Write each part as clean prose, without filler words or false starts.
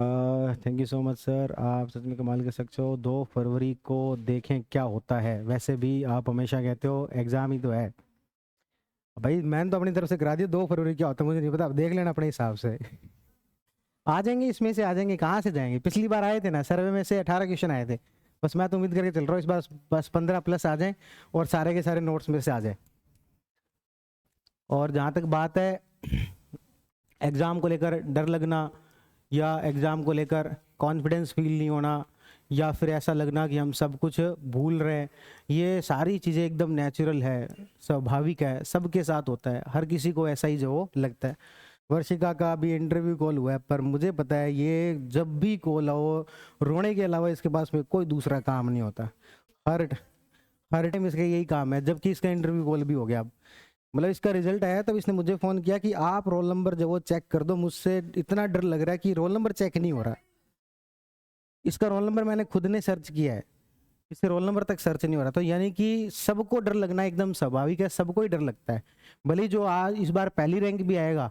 Thank you so much sir, आप सच में कमाल कर सकते हो। 2 फरवरी को देखें क्या होता है। वैसे भी आप हमेशा कहते हो एग्ज़ाम ही तो है। भाई मैंने तो अपनी तरफ से करा दिया। 2 फरवरी क्या होता है मुझे नहीं पता, आप देख लेना अपने हिसाब से। आ जाएंगे, इसमें से आ जाएंगे, कहाँ से जाएंगे। पिछली बार आए थे ना, सर्वे में से 18 क्वेश्चन आए थे। बस मैं तो उम्मीद करके चल रहा हूँ इस बार बस 15 प्लस आ जाएं और सारे के सारे नोट्स में से आ जाए। और जहाँ तक बात है एग्ज़ाम को लेकर डर लगना या एग्ज़ाम को लेकर कॉन्फिडेंस फील नहीं होना या फिर ऐसा लगना कि हम सब कुछ भूल रहे हैं, ये सारी चीज़ें एकदम नेचुरल है, स्वाभाविक है, सबके साथ होता है। हर किसी को ऐसा ही जो वो लगता है। वर्षिका का भी इंटरव्यू कॉल हुआ है, पर मुझे पता है ये जब भी कॉल हो, रोने के अलावा इसके पास में कोई दूसरा काम नहीं होता। हर हर टाइम इसका यही काम है। जबकि इसका इंटरव्यू कॉल भी हो गया अब, मतलब इसका रिजल्ट आया तब इसने मुझे फ़ोन किया कि आप रोल नंबर जो वो चेक कर दो, मुझसे इतना डर लग रहा है कि रोल नंबर चेक नहीं हो रहा। इसका रोल नंबर मैंने खुद ने सर्च किया है, इससे रोल नंबर तक सर्च नहीं हो रहा। तो यानी कि सबको डर लगना एकदम स्वाभाविक है, सबको ही डर लगता है। भले ही जो आज इस बार पहली रैंक भी आएगा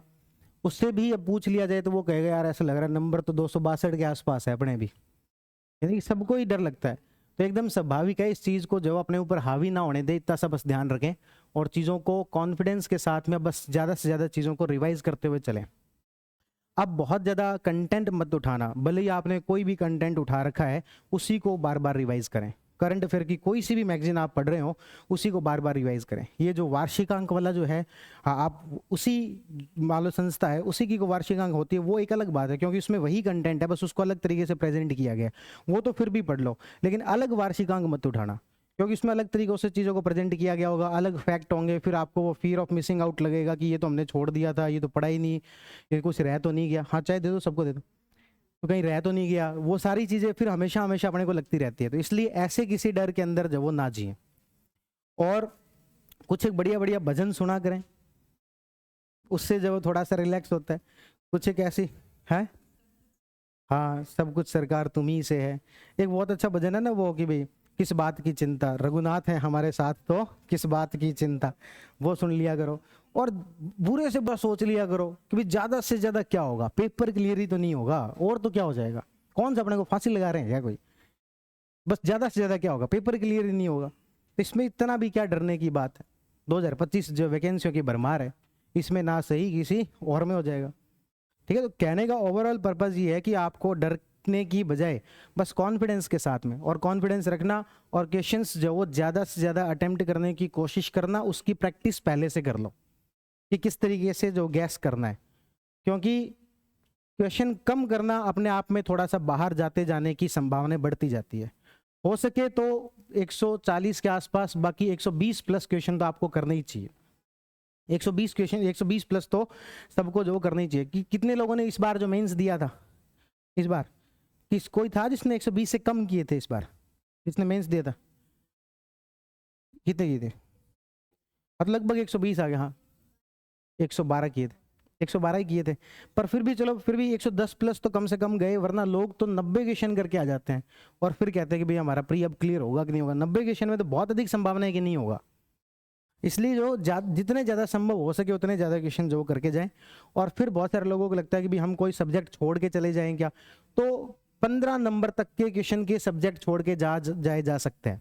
उससे भी अब पूछ लिया जाए तो वो कहेगा यार ऐसा लग रहा है नंबर तो 262 के आसपास है अपने भी। यानी कि सबको ही डर लगता है। तो एकदम स्वाभाविक है, इस चीज़ को जो अपने ऊपर हावी ना होने दे, इतना सा बस ध्यान रखें और चीज़ों को कॉन्फिडेंस के साथ में बस ज़्यादा से ज़्यादा चीज़ों को रिवाइज करते हुए चलें। अब बहुत ज़्यादा कंटेंट मत उठाना, भले ही आपने कोई भी कंटेंट उठा रखा है उसी को बार बार रिवाइज करें। करंट अफेयर की कोई सी भी मैगजीन आप पढ़ रहे हो उसी को बार बार रिवाइज करें। ये जो वार्षिकांक वाला जो है, हाँ, आप उसी मान लो संस्था है उसी की को वार्षिकांक होती है, वो एक अलग बात है क्योंकि उसमें वही कंटेंट है, बस उसको अलग तरीके से प्रेजेंट किया गया है, वो तो फिर भी पढ़ लो। लेकिन अलग वार्षिकांक मत उठाना क्योंकि इसमें अलग तरीकों से चीज़ों को प्रेजेंट किया गया होगा, अलग फैक्ट होंगे, फिर आपको वो फियर ऑफ मिसिंग आउट लगेगा कि ये तो हमने छोड़ दिया था, ये तो पढ़ा ही नहीं, ये कुछ रह तो नहीं गया। हाँ चाहे दे दो, सबको दे दो, तो कहीं रह तो नहीं गया। वो सारी चीज़ें फिर हमेशा हमेशा अपने को लगती रहती है। तो इसलिए ऐसे किसी डर के अंदर जब वो ना जिए और कुछ एक बढ़िया बढ़िया भजन सुना करें, उससे जब थोड़ा सा रिलैक्स होता है। कुछ एक ऐसी है, हाँ सब कुछ सरकार तुम्ही से है। एक बहुत अच्छा भजन है ना वो कि भाई किस बात की चिंता, रघुनाथ है हमारे साथ तो किस बात की चिंता, वो सुन लिया करो। और बुरे से बस सोच लिया करो कि भाई ज्यादा से ज्यादा क्या होगा, पेपर क्लियर ही तो नहीं होगा और तो क्या हो जाएगा, कौन सा अपने को फांसी लगा रहे हैं क्या कोई। बस ज्यादा से ज्यादा क्या होगा, पेपर क्लियर ही नहीं होगा, तो इसमें इतना भी क्या डरने की बात है। 2025 जो वैकेंसियों की भरमार है, इसमें ना सही किसी और में हो जाएगा। ठीक है, तो कहने का ओवरऑल पर्पज ये है कि आपको डरने की बजाय बस कॉन्फिडेंस के साथ में और कॉन्फिडेंस रखना और क्वेश्चंस जो वो ज़्यादा से ज़्यादा अटेम्प्ट करने की कोशिश करना, उसकी प्रैक्टिस पहले से कर लो कि किस तरीके से जो गैस करना है। क्योंकि क्वेश्चन कम करना अपने आप में थोड़ा सा बाहर जाते जाने की संभावना बढ़ती जाती है। हो सके तो 140 के आसपास, बाकी 120 प्लस क्वेश्चन तो आपको करना ही चाहिए। 120 क्वेश्चन, 120 प्लस तो सबको जो करना ही चाहिए। कि कितने लोगों ने इस बार जो मेंस दिया था, इस बार किस कोई था जिसने 120 से कम किए थे इस बार, जिसने मेंस दिया था? कितने किए थे? मतलब लगभग 120 आ गया। हाँ 112 किए थे, 112 ही किए थे। पर फिर भी चलो, फिर भी 110 प्लस तो कम से कम गए, वरना लोग तो 90 क्वेश्चन करके आ जाते हैं और फिर कहते हैं कि भाई हमारा प्री अब क्लियर होगा कि नहीं होगा। 90 क्वेश्चन में तो बहुत अधिक संभावना है कि नहीं होगा। इसलिए जो जितने ज़्यादा संभव हो सके उतने ज़्यादा क्वेश्चन जो करके जाएं। और फिर बहुत सारे लोगों को लगता है कि भाई हम कोई सब्जेक्ट छोड़ के चले जाएं क्या, तो 15 नंबर तक के क्वेश्चन के सब्जेक्ट छोड़ के जा सकते हैं,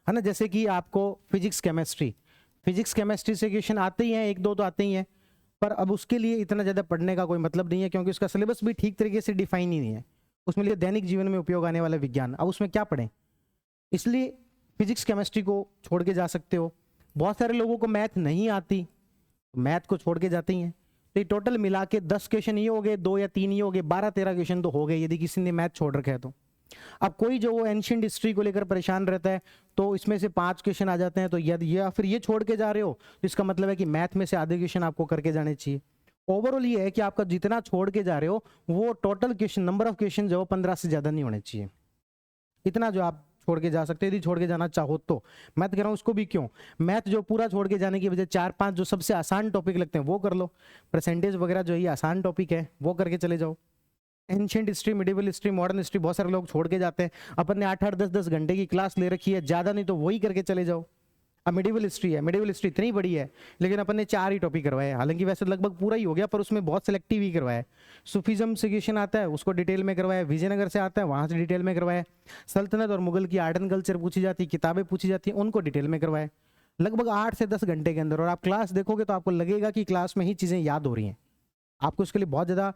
है ना। जैसे कि आपको फिजिक्स केमिस्ट्री से क्वेश्चन आते ही हैं, एक दो तो आते ही हैं, पर अब उसके लिए इतना ज़्यादा पढ़ने का कोई मतलब नहीं है क्योंकि उसका सिलेबस भी ठीक तरीके से डिफाइन ही नहीं है। उसमें लिए दैनिक जीवन में उपयोग आने वाला विज्ञान, अब उसमें क्या पढ़ें। इसलिए फिजिक्स केमिस्ट्री को छोड़ के जा सकते हो। बहुत सारे लोगों को मैथ नहीं आती, मैथ को छोड़ के जाते ही हैं। तो ये टोटल मिला के 10 क्वेश्चन ये हो गए, 2 या 3 ही हो गए, 12-13 क्वेश्चन तो हो गए यदि किसी ने मैथ छोड़ रखा है तो। अब कोई जो वो एंशियंट हिस्ट्री को लेकर परेशान रहता है तो इसमें से 5 क्वेश्चन आ जाते हैं, तो यदि या फिर ये छोड़ के जा रहे हो तो इसका मतलब है कि मैथ में से आधे क्वेश्चन आपको करके जाने चाहिए। ओवरऑल ये है कि आपका जितना छोड़ के जा रहे हो वो total question number of question जो 15 से ज्यादा नहीं होने चाहिए। इतना जो आप छोड़ के जा सकते हो, यदि छोड़ के जाना चाहो तो। मैं तो कह रहा हूँ उसको भी क्यों, मैथ जो पूरा छोड़ के जाने की वजह 4-5 जो सबसे आसान टॉपिक लगते हैं वो कर लो। परसेंटेज वगैरह जो ये आसान टॉपिक है वो करके चले जाओ। Ancient history, medieval history, modern history बहुत सारे लोग छोड़ के जाते हैं। अपन ने 8-8 10-10 घंटे की क्लास ले रखी है, ज्यादा नहीं तो वही करके चले जाओ। अब मिडिवल हिस्ट्री है, मिडिवल हिस्ट्री इतनी बड़ी है लेकिन अपन ने 4 ही टॉपिक करवाए हैं, हालांकि वैसे लगभग पूरा ही हो गया पर उसमें बहुत सिलेक्टिव ही करवाया है। सूफीज्म से क्वेश्चन आता है उसको डिटेल में करवाया, विजयनगर से आता है वहाँ से डिटेल में करवाया, सल्तनत और मुगल की आर्ट एंड कल्चर पूछी जाती है, किताबें पूछी जाती हैं, उनको डिटेल में करवाया लगभग 8 से 10 घंटे के अंदर। और आप क्लास देखोगे तो आपको लगेगा कि क्लास में ही चीज़ें याद हो रही हैं, आपको उसके लिए बहुत ज़्यादा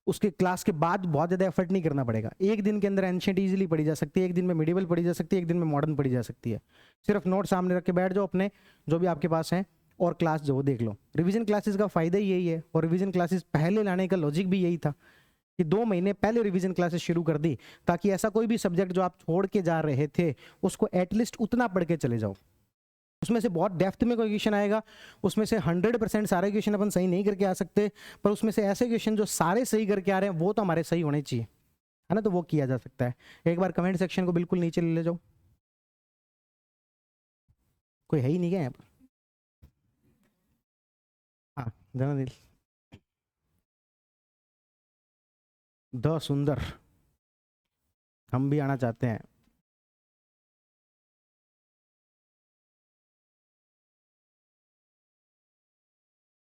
उसके क्लास के बाद बहुत ज़्यादा एफर्ट नहीं करना पड़ेगा। एक दिन के अंदर एंशिएंट इजीली पढ़ी जा सकती है, एक दिन में मिडिवल पढ़ी जा सकती है, एक दिन में मॉडर्न पढ़ी जा सकती है। सिर्फ नोट सामने रख के बैठ जाओ अपने जो भी आपके पास हैं और क्लास जो वो देख लो। रिवीजन क्लासेस का फ़ायदा ही यही है, और रिवीजन क्लासेस पहले लाने का लॉजिक भी यही था कि 2 महीने पहले रिवीजन क्लासेस शुरू कर दी ताकि ऐसा कोई भी सब्जेक्ट जो आप छोड़ के जा रहे थे उसको एटलीस्ट उतना पढ़ के चले जाओ। उसमें से बहुत डेप्थ में कोई क्वेश्चन आएगा, उसमें से 100% सारे क्वेश्चन अपन सही नहीं करके आ सकते, पर उसमें से ऐसे क्वेश्चन जो सारे सही करके आ रहे हैं वो तो हमारे सही होने चाहिए, है ना, तो वो किया जा सकता है। एक बार कमेंट सेक्शन को बिल्कुल नीचे ले जाओ, कोई है ही नहीं क्या यहाँ पर? हाँ जनादिल द सुंदर, हम भी आना चाहते हैं।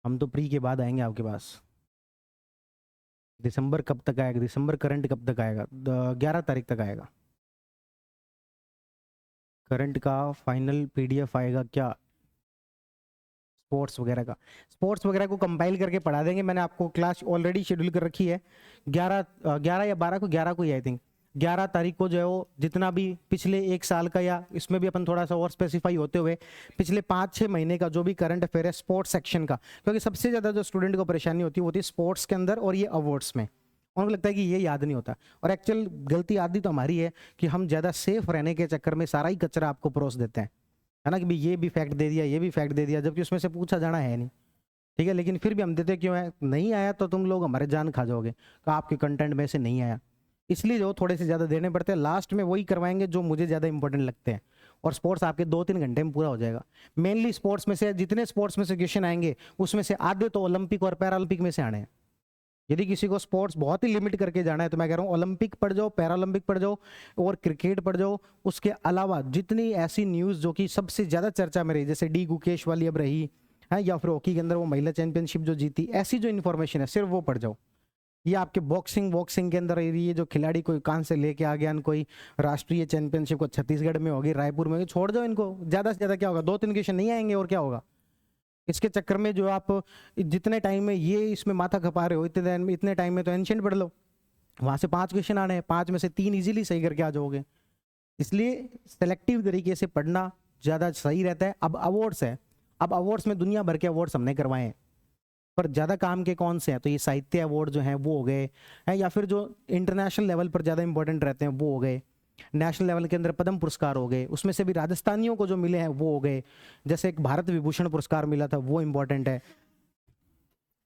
हम तो प्री के बाद आएंगे आपके पास। दिसंबर कब तक आएगा? दिसंबर करंट कब तक आएगा? 11 तारीख तक आएगा करंट का फाइनल पीडीएफ आएगा क्या? स्पोर्ट्स वगैरह का, स्पोर्ट्स वगैरह को कंपाइल करके पढ़ा देंगे। मैंने आपको क्लास ऑलरेडी शेड्यूल कर रखी है 11 या 12 को, 11 को ही आई थिंक 11 तारीख को जो है वो जितना भी पिछले 1 साल का, या इसमें भी अपन थोड़ा सा और स्पेसिफाई होते हुए पिछले 5-6 महीने का जो भी करंट अफेयर है स्पोर्ट्स सेक्शन का, क्योंकि सबसे ज़्यादा जो स्टूडेंट को परेशानी होती है वो होती है स्पोर्ट्स के अंदर और ये अवार्ड्स में। उनको लगता है कि ये याद नहीं होता, और एक्चुअल गलती आदि तो हमारी है कि हम ज़्यादा सेफ रहने के चक्कर में सारा ही कचरा आपको परोस देते हैं, है ना, कि भाई ये भी फैक्ट दे दिया, ये भी फैक्ट दे दिया, जबकि उसमें से पूछा जाना है नहीं। ठीक है, लेकिन फिर भी हम देते क्यों है? नहीं आया तो तुम लोग हमारे जान खा जाओगे कि आपके कंटेंट में से नहीं आया, इसलिए जो थोड़े से ज़्यादा देने पड़ते हैं। लास्ट में वही करवाएंगे जो मुझे ज़्यादा इंपॉर्टेंट लगते हैं, और स्पोर्ट्स आपके 2-3 घंटे में पूरा हो जाएगा। मेनली स्पोर्ट्स में से जितने स्पोर्ट्स में से क्वेश्चन आएंगे उसमें से आधे तो ओलंपिक और पैरालंपिक में से आने हैं। यदि किसी को स्पोर्ट्स बहुत ही लिमिट करके जाना है तो मैं कह रहा हूँ ओलंपिक पढ़ जाओ, पैरालंपिक पढ़ जाओ और क्रिकेट पढ़ जाओ। उसके अलावा जितनी ऐसी न्यूज़ जो कि सबसे ज़्यादा चर्चा में रही, जैसे डी गुकेश वाली अब रही है, या फिर हॉकी के अंदर वो महिला चैंपियनशिप जो जीती, ऐसी जो इन्फॉर्मेशन है सिर्फ वो पढ़ जाओ। ये आपके बॉक्सिंग के अंदर ये जो खिलाड़ी कोई कान से लेके आ गया, कोई राष्ट्रीय चैंपियनशिप को छत्तीसगढ़ में होगी, रायपुर में होगी, छोड़ जाओ इनको। ज़्यादा से ज़्यादा क्या होगा? 2-3 क्वेश्चन नहीं आएंगे और क्या होगा? इसके चक्कर में जो आप जितने टाइम में ये इसमें माथा खपा रहे हो, इतने टाइम में तो एंशिएंट पढ़ लो, वहाँ से 5 क्वेश्चन आने हैं, 5 में से 3 इजीली सही करके आ जाओगे। इसलिए सेलेक्टिव तरीके से पढ़ना ज़्यादा सही रहता है। अब अवार्ड्स है, अब अवार्ड्स में दुनिया भर के अवार्ड्स हमने करवाए हैं, पर ज़्यादा काम के कौन से हैं? तो ये साहित्य अवार्ड जो हैं वो हो गए हैं, या फिर जो इंटरनेशनल लेवल पर ज़्यादा इंपॉर्टेंट रहते हैं वो हो गए। नेशनल लेवल के अंदर पद्म पुरस्कार हो गए, उसमें से भी राजस्थानियों को जो मिले हैं वो हो गए। जैसे एक भारत विभूषण पुरस्कार मिला था, वो इंपॉर्टेंट है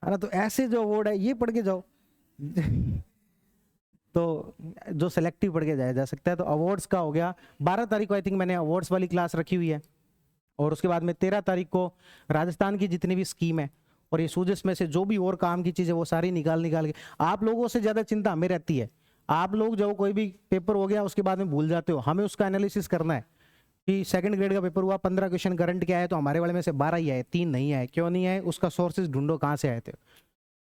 ना। तो ऐसे जो अवार्ड है ये पढ़ के जाओ तो जो सेलेक्टिव पढ़ के जाया जा सकता है। तो अवार्ड्स का हो गया 12 तारीख को, आई थिंक मैंने अवार्ड्स वाली क्लास रखी हुई है, और उसके बाद में 13 तारीख को राजस्थान की जितनी भी स्कीम है और ये सूजस में से जो भी और काम की चीज़ें वो सारी निकाल के, आप लोगों से ज़्यादा चिंता हमें रहती है। आप लोग जो कोई भी पेपर हो गया उसके बाद में भूल जाते हो, हमें उसका एनालिसिस करना है कि सेकंड ग्रेड का पेपर हुआ, 15 क्वेश्चन करंट के आए तो हमारे वाले में से 12 ही आए, 3 नहीं आए, क्यों नहीं आए? उसका सोर्सेज ढूंढो कहाँ से आए थे।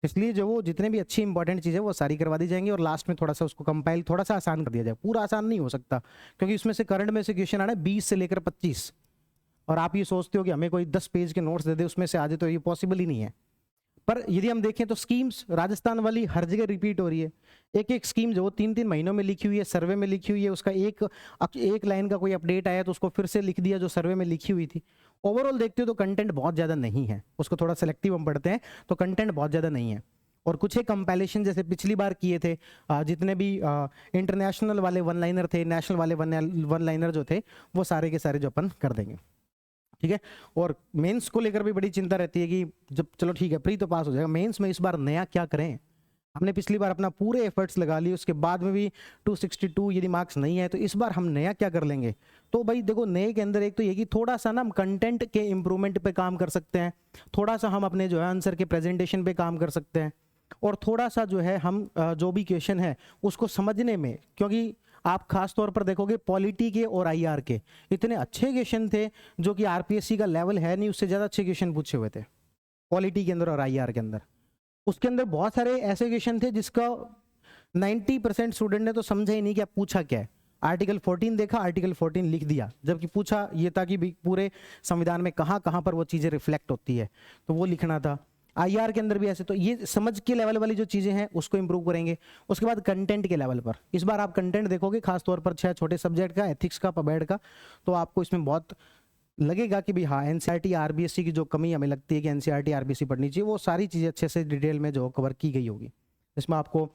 इसलिए जो वो जितने भी अच्छी इंपॉर्टेंट चीज़ें वो सारी करवा दी जाएंगी, और लास्ट में थोड़ा सा उसको कंपाइल थोड़ा सा आसान कर दिया जाए। पूरा आसान नहीं हो सकता क्योंकि उसमें से करंट में से क्वेश्चन आना है 20 से लेकर 25, और आप ये सोचते हो कि हमें कोई 10 पेज के नोट्स दे दे उसमें से आ जाए, तो ये पॉसिबल ही नहीं है। पर यदि हम देखें तो स्कीम्स राजस्थान वाली हर जगह रिपीट हो रही है। एक स्कीम जो 3-3 महीनों में लिखी हुई है, सर्वे में लिखी हुई है, उसका एक लाइन का कोई अपडेट आया तो उसको फिर से लिख दिया जो सर्वे में लिखी हुई थी। ओवरऑल देखते हो तो कंटेंट बहुत ज़्यादा नहीं है, उसको थोड़ा सेलेक्टिव हम पढ़ते हैं तो कंटेंट बहुत ज़्यादा नहीं है। और कुछ एक कंपाइलेशन जैसे पिछली बार किए थे, जितने भी इंटरनेशनल वाले 1 लाइनर थे, नेशनल वाले 1 लाइनर जो थे, वो सारे के सारे जो अपन कर देंगे। ठीक है, और मेंस को लेकर भी बड़ी चिंता रहती है कि जब चलो ठीक है प्री तो पास हो जाएगा, मेंस में इस बार नया क्या करें? हमने पिछली बार अपना पूरे एफर्ट्स लगा लिए, उसके बाद में भी 262 यदि मार्क्स नहीं है तो इस बार हम नया क्या कर लेंगे? तो भाई देखो, नए के अंदर एक तो ये कि थोड़ा सा ना हम कंटेंट के इम्प्रूवमेंट पे काम कर सकते हैं, थोड़ा सा हम अपने जो है आंसर के प्रेजेंटेशन पे काम कर सकते हैं, और थोड़ा सा जो है हम जो भी क्वेश्चन है उसको समझने में, क्योंकि आप खास तौर पर देखोगे पॉलिटी के और आईआर के इतने अच्छे क्वेश्चन थे जो कि आरपीएससी का लेवल है नहीं, उससे ज़्यादा अच्छे क्वेश्चन पूछे हुए थे पॉलिटी के अंदर और आईआर के अंदर। उसके अंदर बहुत सारे ऐसे क्वेश्चन थे जिसका 90% स्टूडेंट ने तो समझा ही नहीं कि आप पूछा क्या है। आर्टिकल 14 देखा, आर्टिकल 14 लिख दिया, जबकि पूछा ये था कि पूरे संविधान में कहाँ कहाँ पर वो चीज़ें रिफ्लेक्ट होती है, तो वो लिखना था। आईआर के अंदर भी ऐसे, तो ये समझ के लेवल वाली जो चीज़ें हैं उसको इंप्रूव करेंगे। उसके बाद कंटेंट के लेवल पर इस बार आप कंटेंट देखोगे खासतौर पर 6 छोटे सब्जेक्ट का, एथिक्स का, पबैड का, तो आपको इसमें बहुत लगेगा कि भाई हाँ एनसीईआरटी आरबीएससी की जो कमी हमें लगती है कि एनसीईआरटी आरबीएससी पढ़नी चाहिए, वो सारी चीज़ें अच्छे से डिटेल में जो कवर की गई होगी। इसमें आपको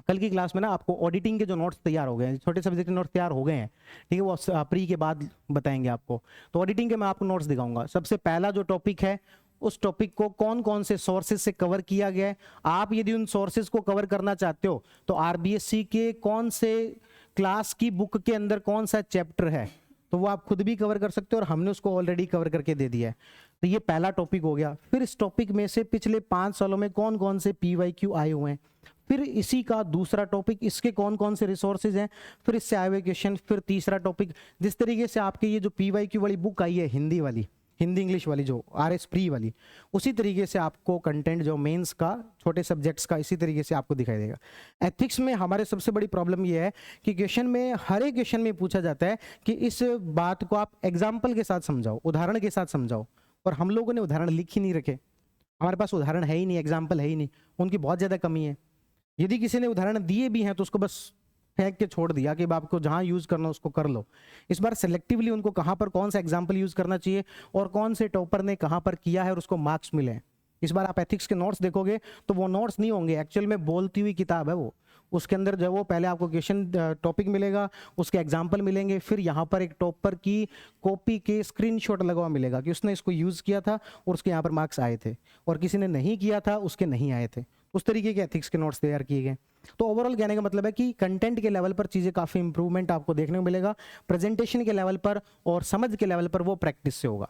कल की क्लास में ना आपको ऑडिटिंग के जो नोट्स तैयार हो गए हैं, छोटे सब्जेक्ट के नोट्स तैयार हो गए हैं, ठीक है, वो प्री के बाद बताएंगे आपको। तो ऑडिटिंग के मैं आपको नोट्स दिखाऊंगा। सबसे पहला जो टॉपिक है उस टॉपिक को कौन कौन से सोर्सेज से कवर किया गया है, आप यदि उन सोर्सेज को कवर करना चाहते हो तो आरबीएससी के कौन से क्लास की बुक के अंदर कौन सा चैप्टर है, तो वो आप खुद भी कवर कर सकते हो और हमने उसको ऑलरेडी कवर करके दे दिया है। तो ये पहला टॉपिक हो गया। फिर इस टॉपिक में से पिछले 5 सालों में कौन कौन से पीवाईक्यू आए हुए हैं, फिर इसी का दूसरा टॉपिक इसके कौन कौन से रिसोर्सेज हैं, फिर इससे आए हुए क्वेश्चन, फिर तीसरा टॉपिक जिस तरीके से आपके ये जो पीवाईक्यू वाली बुक आई है हिंदी वाली, हिंदी इंग्लिश वाली जो आरएस प्री वाली, उसी तरीके से आपको कंटेंट जो मेंस का छोटे सब्जेक्ट्स का इसी तरीके से आपको दिखाई देगा। एथिक्स में हमारे सबसे बड़ी प्रॉब्लम ये है कि क्वेश्चन में हर एक क्वेश्चन में पूछा जाता है कि इस बात को आप एग्जाम्पल के साथ समझाओ, उदाहरण के साथ समझाओ, और हम लोगों ने उदाहरण लिख ही नहीं रखे, हमारे पास उदाहरण है ही नहीं, एग्जाम्पल है ही नहीं, उनकी बहुत ज़्यादा कमी है। यदि किसी ने उदाहरण दिए भी हैं तो उसको बस फेंक के छोड़ दिया कि आपको जहां यूज करना उसको कर लो। इस बार सेलेक्टिवली उनको कहां पर कौन सा एग्जांपल यूज करना चाहिए और कौन से टॉपर ने कहां पर किया है और उसको मार्क्स मिले हैं। इस बार आप एथिक्स के नोट्स देखोगे तो वो नोट्स नहीं होंगे, एक्चुअल में बोलती हुई किताब है वो। उसके अंदर जो वो पहले आपको क्वेश्चन टॉपिक मिलेगा, उसके एग्जाम्पल मिलेंगे, फिर यहाँ पर एक टॉपर की कॉपी के स्क्रीनशॉट लगा हुआ मिलेगा कि उसने इसको यूज किया था और उसके यहाँ पर मार्क्स आए थे, और किसी ने नहीं किया था उसके नहीं आए थे। उस तरीके के एथिक्स के नोट्स तैयार किए गए। तो ओवरऑल कहने का मतलब है कि कंटेंट के लेवल पर चीज़ें काफ़ी इंप्रूवमेंट आपको देखने को मिलेगा, प्रेजेंटेशन के लेवल पर और समझ के लेवल पर वो प्रैक्टिस से होगा,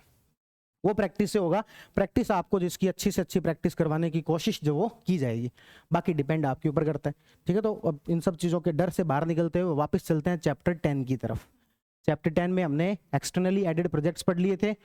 वो प्रैक्टिस से होगा। प्रैक्टिस आपको जिसकी अच्छी से अच्छी प्रैक्टिस करवाने की कोशिश जो वो की जाएगी, बाकी डिपेंड आपके ऊपर करता है, ठीक है। तो अब इन सब चीज़ों के डर से बाहर निकलते हुए वापस चलते हैं चैप्टर 10 की तरफ। चैप्टर 10 में हमने एक्सटर्नली एडेड प्रोजेक्ट्स पढ़ लिए थे,